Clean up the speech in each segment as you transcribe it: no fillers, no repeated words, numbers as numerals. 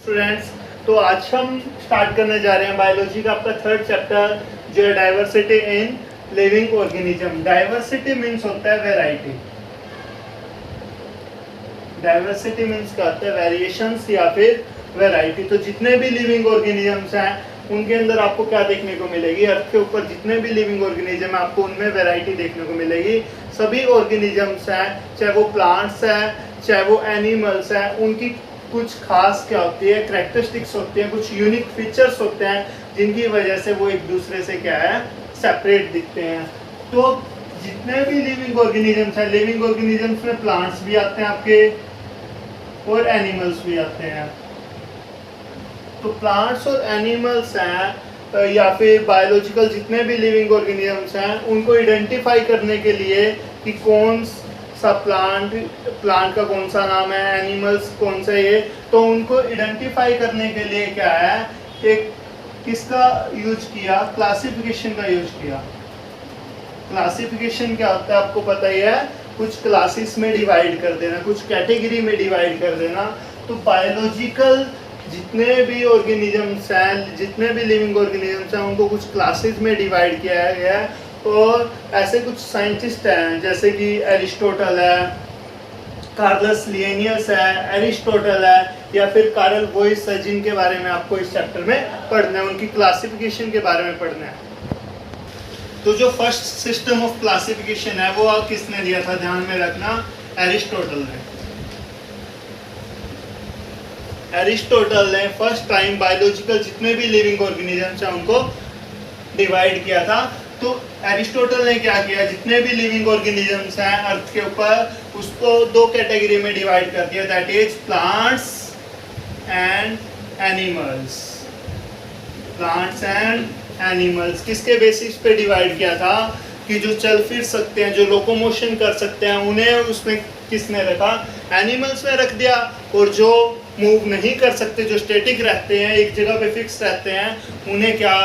Students. तो आज हम स्टार्ट करने जा रहे हैं बायोलॉजी का आपका थर्ड चैप्टर जो है diversity in living organism. Diversity means होता है वैरायटी। डाइवर्सिटी मीन्स क्या होता है? वेरिएशंस या फिर वैरायटी। तो जितने भी लिविंग ऑर्गेनिजम्स हैं उनके अंदर आपको क्या देखने को मिलेगी? अर्थ के ऊपर जितने भी लिविंग ऑर्गेनिज्म है आपको उनमें वैरायटी देखने को मिलेगी। सभी ऑर्गेनिजम्स हैं, चाहे वो प्लांट्स हैं चाहे वो एनिमल्स हैं, उनकी कुछ खास क्या होती है, कैरेक्टरिस्टिक्स होती हैं, कुछ यूनिक फीचर्स होते हैं जिनकी वजह से वो एक दूसरे से क्या है, सेपरेट दिखते हैं। तो जितने भी लिविंग ऑर्गेनिजम्स हैं, लिविंग ऑर्गेनिजम्स में प्लांट्स भी आते हैं आपके और एनिमल्स भी आते हैं। तो प्लांट्स और एनिमल्स हैं या फिर बायोलॉजिकल जितने भी लिविंग ऑर्गेनिजम्स हैं उनको आइडेंटिफाई करने के लिए कि कौन सा प्लांट का कौन सा नाम है, एनिमल्स कौन सा है, तो उनको आइडेंटिफाई करने के लिए क्या है, एक किसका यूज किया? क्लासिफिकेशन का यूज किया। क्लासिफिकेशन क्या होता है आपको पता ही है, कुछ क्लासेस में डिवाइड कर देना, कुछ कैटेगरी में डिवाइड कर देना। तो बायोलॉजिकल जितने भी ऑर्गेनिजम्स हैं, जितने भी लिविंग ऑर्गेनिजम्स हैं उनको कुछ क्लासेस में डिवाइड किया गया है। और ऐसे कुछ साइंटिस्ट हैं जैसे कि एरिस्टोटल है, कार्लस लिनियस है, एरिस्टोटल है या फिर कार्ल वोइस है, जिनके बारे में आपको इस चैप्टर में पढ़ना है, उनकी क्लासिफिकेशन के बारे में पढ़ना है। तो जो फर्स्ट सिस्टम ऑफ क्लासिफिकेशन है वो किसने दिया था, ध्यान में रखना, एरिस्टोटल ने। एरिस्टोटल ने फर्स्ट टाइम बायोलॉजिकल जितने भी लिविंग ऑर्गेनिजम्स हैं उनको डिवाइड किया था। तो एरिस्टोटल ने क्या किया, जितने भी लिविंग ऑर्गेनिजम्स हैं अर्थ के ऊपर उसको दो कैटेगरी में डिवाइड कर दिया, that is plants and animals. Plants and animals किसके बेसिस पे डिवाइड किया था कि जो चल फिर सकते हैं, जो लोकोमोशन कर सकते हैं, उन्हें उसमें किसने रखा? एनिमल्स में रख दिया। और जो मूव नहीं कर सकते, जो स्टैटिक रहते हैं, एक जगह पे फिक्स रहते हैं, उन्हें क्या,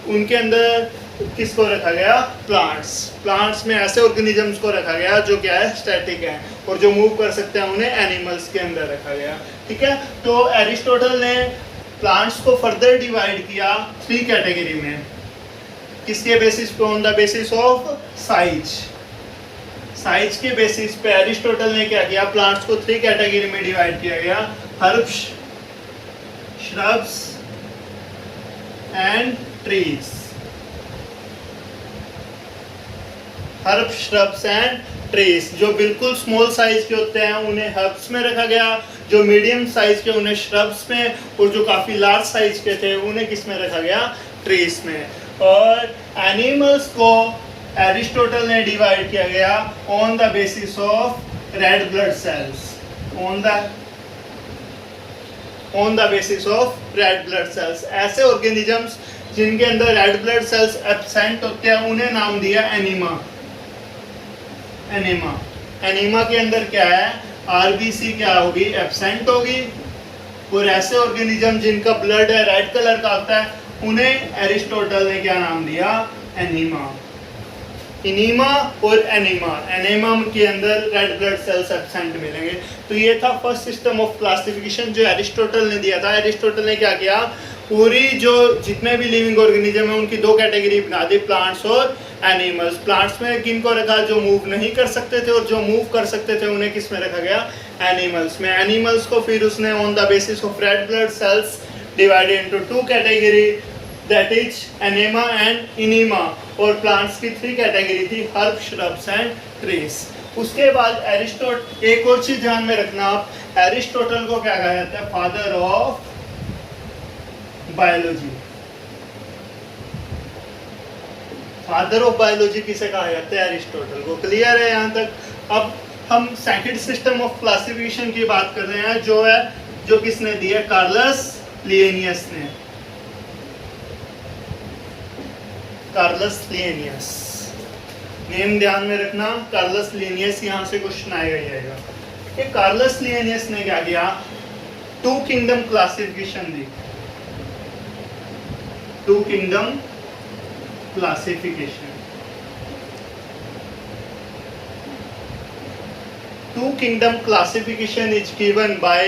उनके अंदर किसको रखा गया? प्लांट्स। प्लांट्स में ऐसे ऑर्गेनिजम्स को रखा गया जो क्या है, स्टैटिक है, और जो मूव कर सकते हैं उन्हें एनिमल्स के अंदर रखा गया। ठीक है। तो एरिस्टोटल ने प्लांट्स को फर्दर डिवाइड किया 3 कैटेगरी में। किसके बेसिस पे? On the basis of size. Size के बेसिस पे एरिस्टोटल ने क्या किया, प्लांट्स को 3 कैटेगरी में डिवाइड किया गया, herbs, shrubs and trees. Herb, shrubs and trees. जो बिल्कुल स्मॉल साइज के होते हैं उन्हें हर्ब्स में रखा गया, जो मीडियम साइज के उन्हें श्रब्स में, और जो काफ़ी लार्ज साइज के थे उन्हें किस में रखा गया? ट्रीज में। और एनिमल्स को एरिस्टोटल ने डिवाइड किया गया on the basis of red blood sales. On the basis of red blood sales. ऐसे ऑर्गेनिजम्स जिनके अंदर रेड ब्लड सेल्स एब्सेंट होते हैं उन्हें नाम दिया एनीमा। एनीमा। एनीमा के अंदर क्या है, आरबीसी क्या होगी? एब्सेंट होगी। और ऐसे ऑर्गेनिज्म जिनका ब्लड है रेड कलर का होता है उन्हें एरिस्टोटल ने क्या नाम दिया? एनीमा। इनीमा और एनीमा। एनीमा के अंदर रेड ब्लड सेल्स एब्सेंट मिलेंगे। तो ये था फर्स्ट सिस्टम ऑफ क्लासिफिकेशन जो एरिस्टोटल ने दिया था। एरिस्टोटल ने क्या किया, पूरी जो जितने भी लिविंग ऑर्गेनिज्म है उनकी 2 कैटेगरी बना दी, प्लांट्स और एनिमल्स। प्लांट्स में किनको रखा? जो मूव नहीं कर सकते थे, और जो मूव कर सकते थे उन्हें किस में रखा गया? एनिमल्स में। एनिमल्स को फिर उसने on the basis of red blood cells divided into 2 category, that is enaima and anaima. और प्लांट्स की 3 कैटेगरी थी, हर्ब, श्रब्स एंड ट्रीज। उसके बाद एरिस्टोटल, एक और चीज ध्यान में रखना आप, एरिस्टोटल को क्या कहा जाता है? Father of biology. Father of biology किसे कहा जाता है? एरिस्टोटल को। क्लियर है यहाँ तक? अब हम सेकंड सिस्टम ऑफ क्लासिफिकेशन की बात कर रहे हैं जो किसने दिया? कार्लस लिनियस ने। कार्लस लिनियस, नेम ध्यान में रखना, कार्लस लिनियस, यहाँ से क्वेश्चन आएगा ही आएगा। ये कार्लस लिनियस ने क्या किया? 2 किंगडम क्लासिफिकेशन दी। 2 kingdom classification. 2 kingdom classification is given by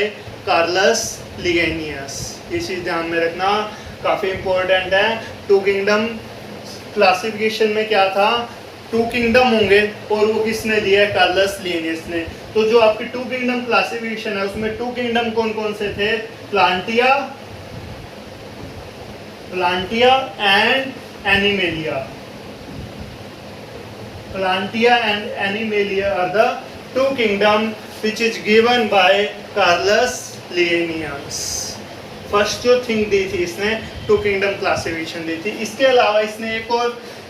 Carolus Linnaeus. ये चीज़ ध्यान में रखना, काफ़ी इंपॉर्टेंट है। टू किंगडम क्लासिफिकेशन में क्या था, 2 किंगडम होंगे और वो किसने दिया है, कार्लस लिगेनियस ने। तो जो आपकी 2 किंगडम क्लासिफिकेशन है उसमें 2 किंगडम कौन कौन से थे, Plantae and Animalia. Plantia and Animalia are the 2 kingdom which is given by Carolus Linnaeus। First जो थिंग दी थी इसने 2 किंगडम क्लासिफिकेशन दी थी। इसके अलावा इसने एक और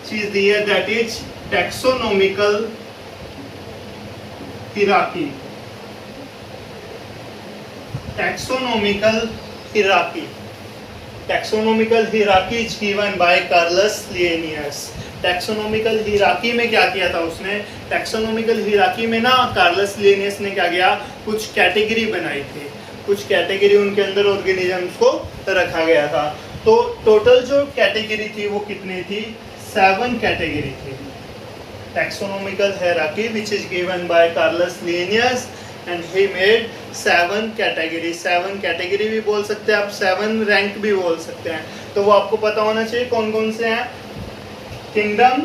चीज दी है, that is taxonomical hierarchy. Taxonomical hierarchy is given by Carolus Linnaeus. Taxonomical hierarchy में क्या किया था उसने, टैक्सोनॉमिकल हिराकी में ना कार्लस लिगेनियस ने क्या किया, कुछ कैटेगरी बनाई थी, कुछ कैटेगरी उनके अंदर ऑर्गेनिजम्स को रखा गया था। तो टोटल जो कैटेगरी थी वो कितनी थी, 7 कैटेगरी थी। Taxonomical hierarchy which is given by Carolus Linnaeus and he made 7 category. 7 category भी बोल सकते हैं आप, 7 रैंक भी बोल सकते हैं। तो वो आपको पता होना चाहिए कौन कौन से हैं, kingdom,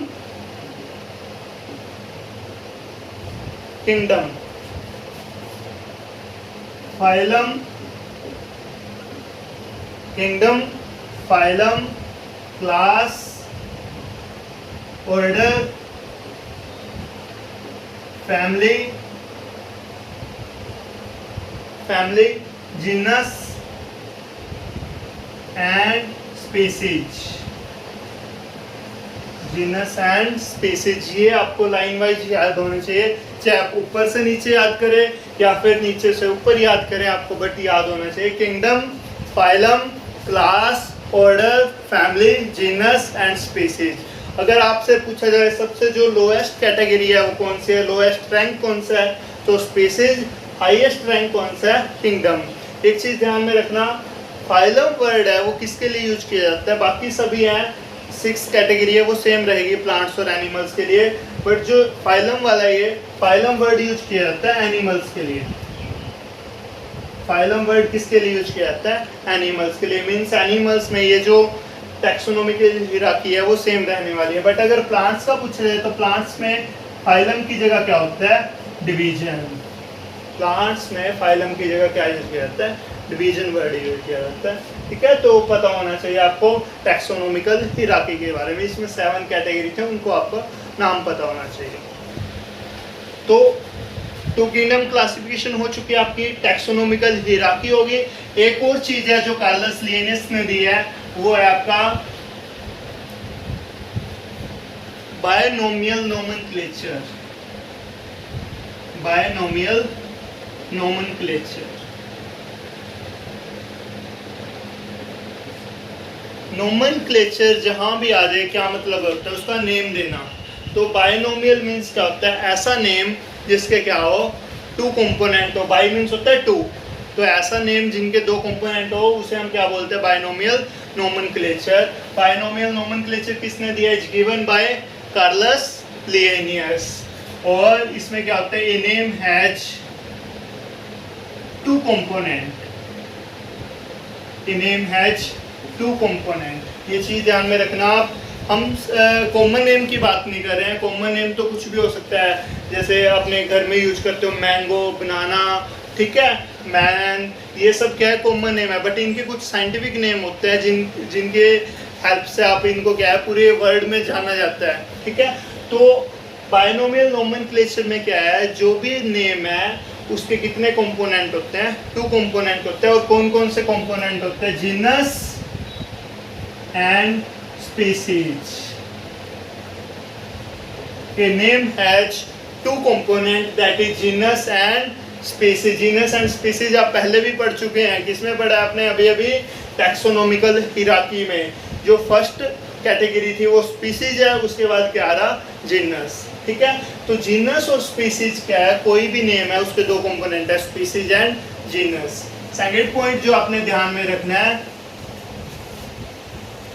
phylum, class, order, family, genus and species. ये आपको लाइन वाइज याद होने चाहिए, चाहे आप ऊपर से नीचे याद करें या फिर नीचे से ऊपर याद करें, आपको बट याद होना चाहिए। Kingdom, phylum, class, order, family, genus and species. अगर आपसे पूछा जाए सबसे जो लोएस्ट कैटेगरी है वो कौन सी है, लोएस्ट रैंक कौन सा है, तो स्पीसीज। हाईएस्ट रैंक कौन सा है, किंगडम। एक चीज ध्यान में रखना, फाइलम वर्ड है वो किसके लिए यूज किया जाता है, बाकी सभी हैं 6 कैटेगरी है वो सेम रहेगी प्लांट्स और एनिमल्स के लिए, बट जो फाइलम वाला है ये फाइलम वर्ड यूज किया जाता है एनिमल्स के लिए। फाइलम वर्ड किसके लिए यूज किया जाता है, एनिमल्स के लिए। मीन्स एनिमल्स में ये जो टैक्सोनॉमिकल हिराकी है वो सेम रहने वाली है। बट अगर प्लांट्स का पूछा जाए तो प्लांट्स में फाइलम की जगह क्या होता है, डिवीजन। प्लांट्स में फाइलम की जगह क्या यूज किया जाता है, डिवीजन वर्ड यूज किया जाता है। ठीक है, तो पता होना चाहिए आपको टैक्सोनॉमिकल हिराकी के बारे में। इसमें 7 कैटेगरी थे, उनको आपको नाम पता होना चाहिए। तो 2 किंगडम क्लासिफिकेशन हो चुकी है आपकी, टैक्सोनॉमिकल हिराकी होगी। एक और चीज है जो कार्लस लिगेनियस ने दी है, वो है आपका binomial nomenclature. Binomial nomenclature. Nomenclature जहां भी आ जाए क्या मतलब होता है, उसका नेम देना। तो बायनोमियल मीन्स क्या होता है, ऐसा नेम जिसके क्या हो, 2 कंपोनेंट हो। बाई मीन्स होता है 2, तो ऐसा नेम जिनके 2 कंपोनेंट हो उसे हम क्या बोलते हैं, बायनोमियल नोमेनक्लेचर। बायनोमियल नोमेनक्लेचर किसने दिया, is given by Carolus Linnaeus. और इसमें क्या होता है, a name has 2 component, a name has 2 component. ये चीज ध्यान में रखना आप। हम कॉमन नेम की बात नहीं कर रहे हैं, कॉमन नेम तो कुछ भी हो सकता है, जैसे अपने घर में यूज करते हो मैंगो, बनाना, ठीक है, मैन, ये सब क्या है, कॉमन नेम है। बट इनके कुछ साइंटिफिक नेम होते हैं जिनके हेल्प से आप इनको क्या है, पूरे वर्ल्ड में जाना जाता है। ठीक है, तो बायनोमियल नोमेनक्लेचर में क्या है, जो भी नेम है उसके कितने कंपोनेंट होते हैं, 2 कंपोनेंट होते हैं। और कौन कौन से कंपोनेंट होते हैं, genus and species. A name has 2 component, that is genus and species। Genus and species आप पहले भी पढ़ चुके हैं, किसमें पढ़ा आपने, अभी अभी टैक्सोनॉमिकल हिराकी में। जो फर्स्ट कैटेगरी थी वो स्पीसीज है, उसके बाद क्या आ रहा, जीनस। ठीक है, तो जीनस और स्पीसीज क्या है, कोई भी नेम है उसके 2 कंपोनेंट है, species and genus. Second point जो आपने ध्यान में रखना है,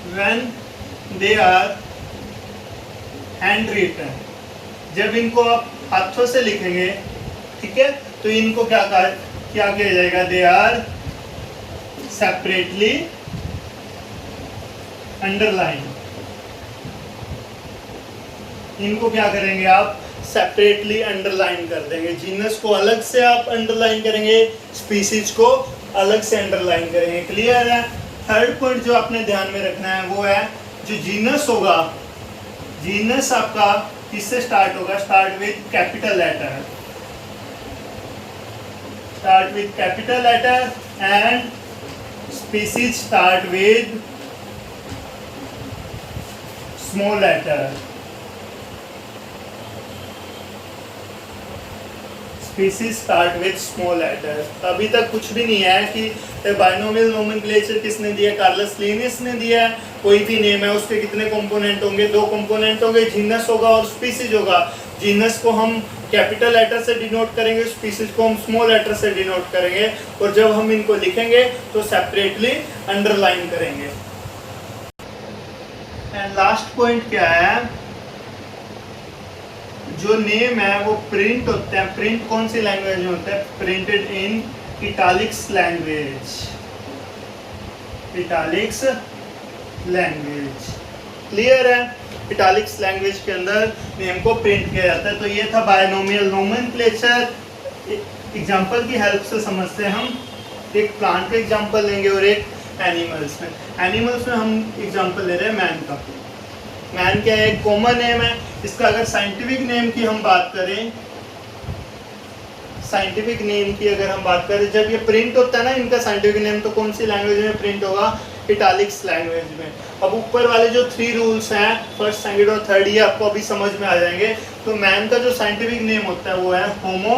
when they are hand written, जब इनको आप हाथों से लिखेंगे, ठीक है, तो इनको क्या किया जाएगा, दे आर सेपरेटली अंडरलाइन। इनको क्या करेंगे आप सेपरेटली अंडरलाइन कर देंगे। जीनस को अलग से आप अंडरलाइन करेंगे, स्पीसीज को अलग से अंडरलाइन करेंगे। क्लियर है? थर्ड पॉइंट जो आपने ध्यान में रखना है वो है जो जीनस होगा, जीनस आपका किससे स्टार्ट होगा? Start with capital letter, start with capital letter and species start with small letter. Species start with small letter. अभी तक कुछ भी नहीं है कि बाइनोमियल नोमेनक्लेचर किसने दिया? कार्लस लिनियस ने दिया है। कोई भी नेम है उसके कितने कंपोनेंट होंगे? 2 कंपोनेंट होंगे, जीनस होगा और स्पीसीज होगा। जीनस को हम कैपिटल लेटर से डिनोट करेंगे, स्पीसीज को हम स्मॉल लेटर से डिनोट करेंगे, और जब हम इनको लिखेंगे तो सेपरेटली अंडरलाइन करेंगे। एंड लास्ट पॉइंट क्या है? जो नेम है वो प्रिंट होते हैं। प्रिंट कौन सी लैंग्वेज में होता है? Printed in italics language, italics language. Clear है? इटालिक्स लैंग्वेज के अंदर नेम को प्रिंट किया जाता है। तो ये था बायनोमियल नोमेनक्लेचर। एग्जांपल की हेल्प से समझते हैं हम। एक प्लांट का एग्जांपल लेंगे और एक एनिमल्स में। एनिमल्स में हम एग्जांपल ले रहे हैं मैन का। मैन क्या है? एक कॉमन नेम है। इसका अगर साइंटिफिक नेम की हम बात करें, साइंटिफिक नेम की अगर हम बात करें, जब ये प्रिंट होता है ना इनका साइंटिफिक नेम, तो कौन सी लैंग्वेज में प्रिंट होगा? इटालिक्स लैंग्वेज में। अब ऊपर वाले जो 3 रूल्स हैं, फर्स्ट, सेकंड और थर्ड, ये आपको अभी समझ में आ जाएंगे। तो मैन का जो साइंटिफिक नेम होता है वो है Homo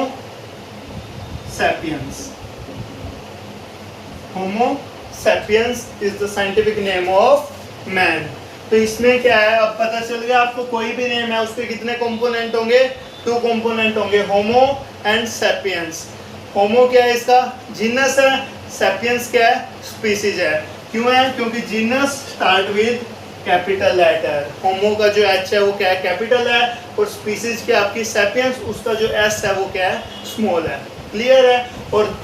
sapiens. Homo sapiens is the scientific name of man. तो इसमें क्या है? अब पता चल गया आपको, कोई भी नेम है उसके कितने कंपोनेंट होंगे? 2 कंपोनेंट होंगे, होमो एंड सैपियंस। होमो क्या है? इसका जीनस है। सैपियंस क्या है? स्पीसीज है। क्यों है? क्योंकि genus start with capital letter. Homo का जो एच है वो क्या है? कैपिटल है। और स्पीसीज क्या आपकी? सैपियंस, उसका जो एस है वो क्या है? स्मॉल है। क्लियर है? और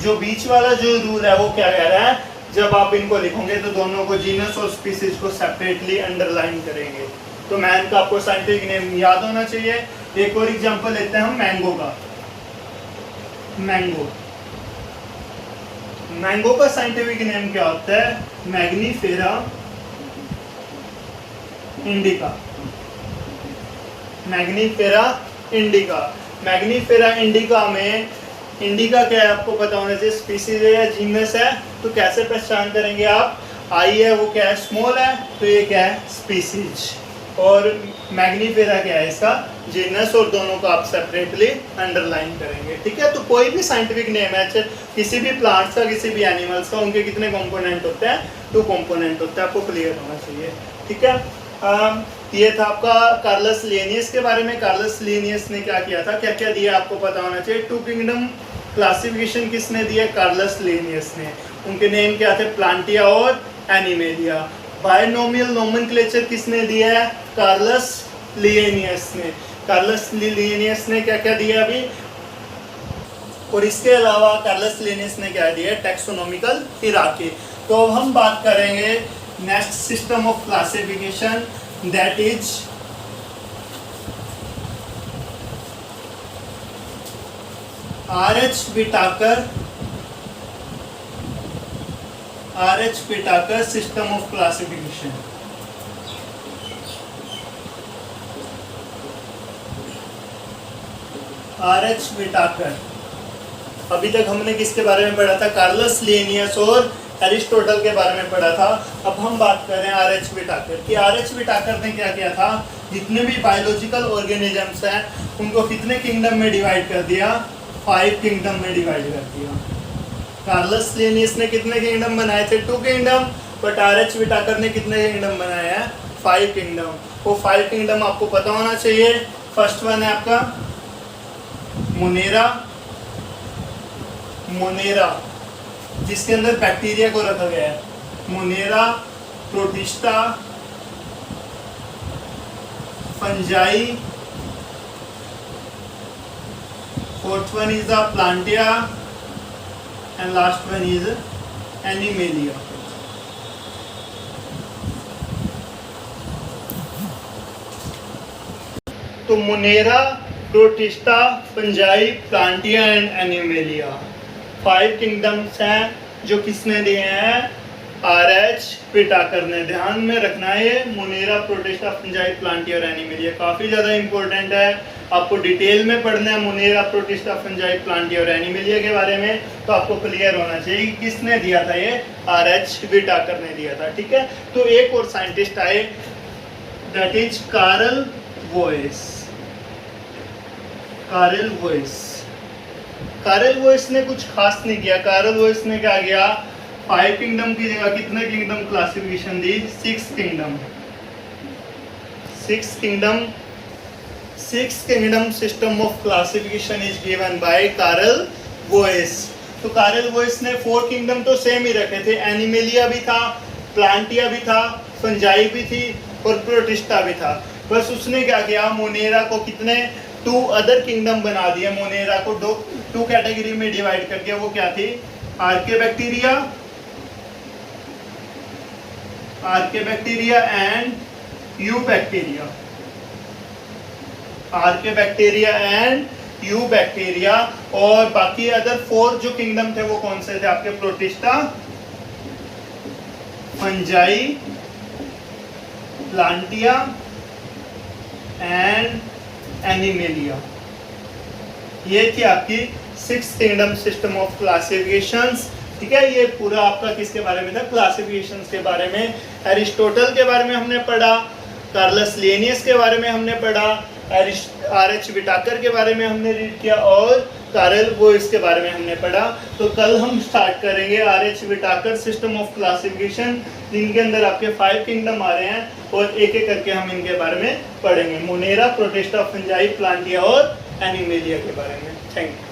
जो बीच वाला जो रूल है वो क्या कह रहा है? जब आप इनको लिखोगे तो दोनों को, जीनस और स्पीसीज को, सेपरेटली अंडरलाइन करेंगे। तो मैन का आपको साइंटिफिक नेम याद होना चाहिए। एक और एग्जांपल लेते हैं हम मैंगो का। मैंगो, मैंगो का साइंटिफिक नेम क्या होता है? Mangifera indica. Mangifera indica. Mangifera indica में, इंडिका क्या है आपको पता होना चाहिए, स्पीसीज है या जीनस है। तो कैसे पहचान करेंगे आप? आई है वो क्या है? स्मॉल है, तो ये क्या है? स्पीसीज। और मैग्नीफेरा क्या है? इसका जीनस। और दोनों को आप सेपरेटली अंडरलाइन करेंगे। ठीक है? तो कोई भी साइंटिफिक नेम है, किसी भी प्लांट्स का, किसी भी एनिमल्स का, उनके कितने कंपोनेंट होते हैं? 2 कंपोनेंट होते हैं। आपको क्लियर होना चाहिए। ठीक है? ये था आपका कार्लस लिनियस के बारे में। कार्लस लिनियस ने क्या किया था, क्या क्या दिया, आपको पता होना चाहिए। 2 किंगडम क्लासिफिकेशन किसने दिया? कार्लस लिनियस ने। उनके नेम क्या थे? प्लांटिया और एनिमेलिया। बायनोमियल नोमेनक्लेचर किसने दिया है? कार्लस लिनियस ने। कार्लस लिनियस ने क्या क्या दिया अभी? और इसके अलावा कार्लस लिनियस ने क्या दिया? Taxonomical hierarchy. तो अब हम बात करेंगे next system of classification, that is R.H. Whittaker system of classification. R.H. Whittaker। अभी तक हमने किसके बारे में पढ़ा था? कार्लस लिनियस और एरिस्टोटल के बारे में पढ़ा था। अब हम बात कर रहे हैं R.H. Whittaker की। R.H. Whittaker ने क्या किया था? जितने भी बायोलॉजिकल ऑर्गेनिजम्स हैं उनको कितने किंगडम में डिवाइड कर दिया? 5 किंगडम में डिवाइड कर दिया। कार्लस लिनियस ने कितने किंगडम बनाए थे? 2 किंगडम। But R.H. Whittaker ने कितने किंगडम बनाए हैं? 5 किंगडम। वो 5 किंगडम आपको पता होना चाहिए। फर्स्ट वन है आपका मोनेरा, मोनेरा जिसके अंदर बैक्टीरिया को रखा गया है। Monera, Protista, Fungi, fourth one is the Plantae and last one is Animalia. तो Monera, Protista, Fungi, Plantae and Animalia 5 kingdoms हैं जो किसने दिए हैं, RH व्हिटाकर ने। ध्यान में रखना है ये मोनेरा, प्रोटिस्टा, फंजाई, प्लांटिया और एनिमेलिया काफ़ी ज़्यादा इंपॉर्टेंट है। आपको डिटेल में पढ़ना है मोनेरा, प्रोटिस्टा, फंजाई, प्लांटिया और एनिमेलिया के बारे में, तो आपको क्लियर होना चाहिए कि किसने दिया था ये, RH व्हिटाकर ने दिया था। ठीक है, तो एक और साइंटिस्ट आए, that is Carl Woese. Carl Woese, Carl Woese ने कुछ खास नहीं किया। कार्ल वोइस ने क्या किया, 5 किंगडम की जगह कितने किंगडम क्लासिफिकेशन दी, 6 kingdom. 6 kingdom system of classification is given by Carl Woese. तो कार्ल वोइस ने 4 किंगडम तो सेम ही रखे थे, एनिमेलिया भी था, प्लांटिया भी था, फंजाई भी थी और प्रोटिस्टा भी था। बस उसने क्या किया, मोनेरा को कितने 2 अदर किंगडम बना दिया। मोनेरा को 2 कैटेगरी में डिवाइड करके, वो क्या थी, Archaebacteria and Eubacteria. Archaebacteria and Eubacteria. और बाकी अदर 4 जो किंगडम थे वो कौन से थे आपके, protista, Fungi, Plantae and animalia. ये थी आपकी 6 किंगडम सिस्टम ऑफ क्लासिफिकेशंस। ठीक है, ये पूरा आपका किसके बारे में था, क्लासिफिकेशंस के बारे में। एरिस्टोटल के बारे में हमने पढ़ा, कार्लस लिनियस के बारे में हमने पढ़ा, RH व्हिटाकर के बारे में हमने रीड किया और कार्ल वोइस के बारे में हमने पढ़ा। तो कल हम स्टार्ट करेंगे RH व्हिटाकर सिस्टम ऑफ क्लासिफिकेशन, जिनके अंदर आपके 5 किंगडम आ रहे हैं और एक एक करके हम इनके बारे में पढ़ेंगे, मोनेरा, प्रोटिस्टा, फंजाई, प्लांटिया और एनिमेलिया के बारे में। Thank you.